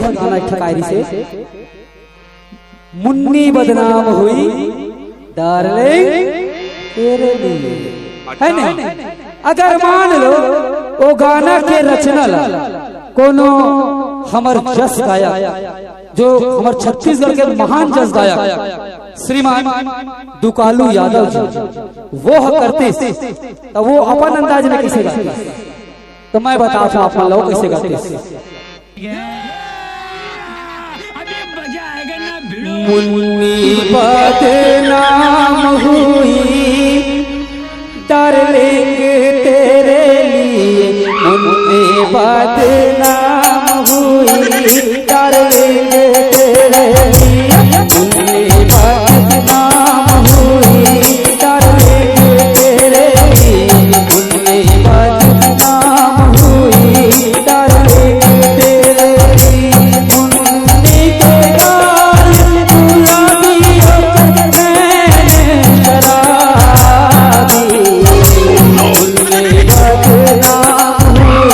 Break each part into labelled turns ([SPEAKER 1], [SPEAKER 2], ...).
[SPEAKER 1] है गाना ठकायरी से। मुन्नी बदनाम हुई डार्लिंग तेरे लिए, है नहीं? अगर मान लो वो गाना के रचना ला कोनो हमर जस गायक, जो हमर छत्तीसगढ़ के महान जस गायक श्रीमान दुकालू यादव जी, वो करते तो वो अपन अंदाज में कैसे गाते, तो मैं बताता हूँ आप लोग कैसे गाते। मुन्नी बदनाम हुई डार्लिंग तेरे लिए, मुन्नी बदनाम हुई डार्लिंग तेरे लिए, मुन्नी बदनाम हुई डार्लिंग तेरे लिए, मुन्नी बदनाम हुई डार्लिंग तेरे लिए। मुन्नी के गाल गुलाबी होकर मैंने शराबी, मुन्नी बदनाम हुई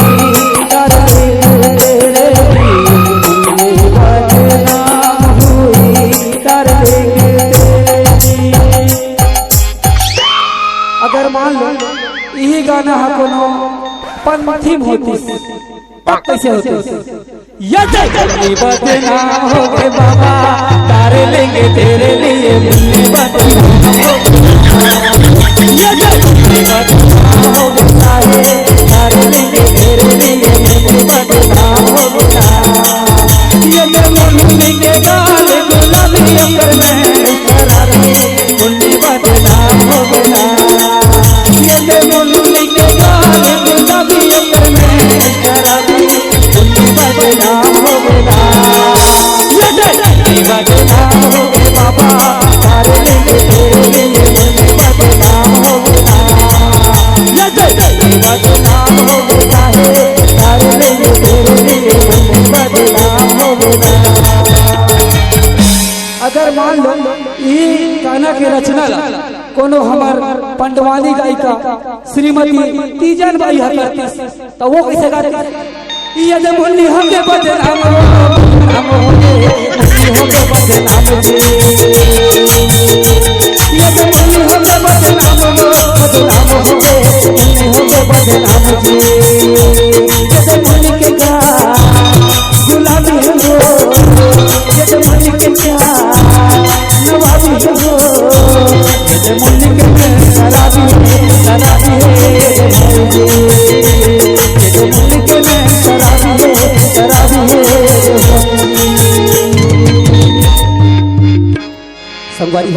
[SPEAKER 1] डार्लिंग तेरे लिए, मुन्नी बदनाम हुई डार्लिंग तेरे लिए। अगर मान लो यही गाना है कोनो पंथी में होती कैसे होते, मुन्नी बदनाम हो गए बाबा तारे लेंगे तेरे लिए, मुन्नी बदनाम हो मुन्नी बदनाम हो गया है तारे लेंगे तेरे लिए, मुन्नी बदनाम हो गया। ये मुन्नी के गाल गुलाबी होकर मैं शराबी, मुन्नी बदनाम हो गया। ये मुन्नी के गाल गुलाबी होकर मैं शराबी, मुन्नी बदनाम हो गया। मुन्नी बदनाम हो गए बाबा तारे लेंगे तेरे लिए, मुन्नी बदनाम हो गया। मुन्नी बदनाम हो गया है तारे लेंगे तेरे लिए, मुन्नी बदनाम हो गया। अगर मान लो ये गाना के रचना ला कोनो हमार पंडवानी गायिका श्रीमती तीजन बाई हकरती, तो वो कैसे गाती। ये जब मुन्नी हमके बदनाम हम होंगे, मुन्नी हमके बदनाम जी, ये जब मुन्नी हमके बदनाम होंगे, मुन्नी हमके बदनाम जी। ये जब मुन्नी के गाल गुलाबी है वो, ये जब मुन्नी के गाल नवाबी है वो, ये जब मुन्नी के शराबी शराबी है, ये जब मुन्नी के शराबी है शराबी है। संगवारी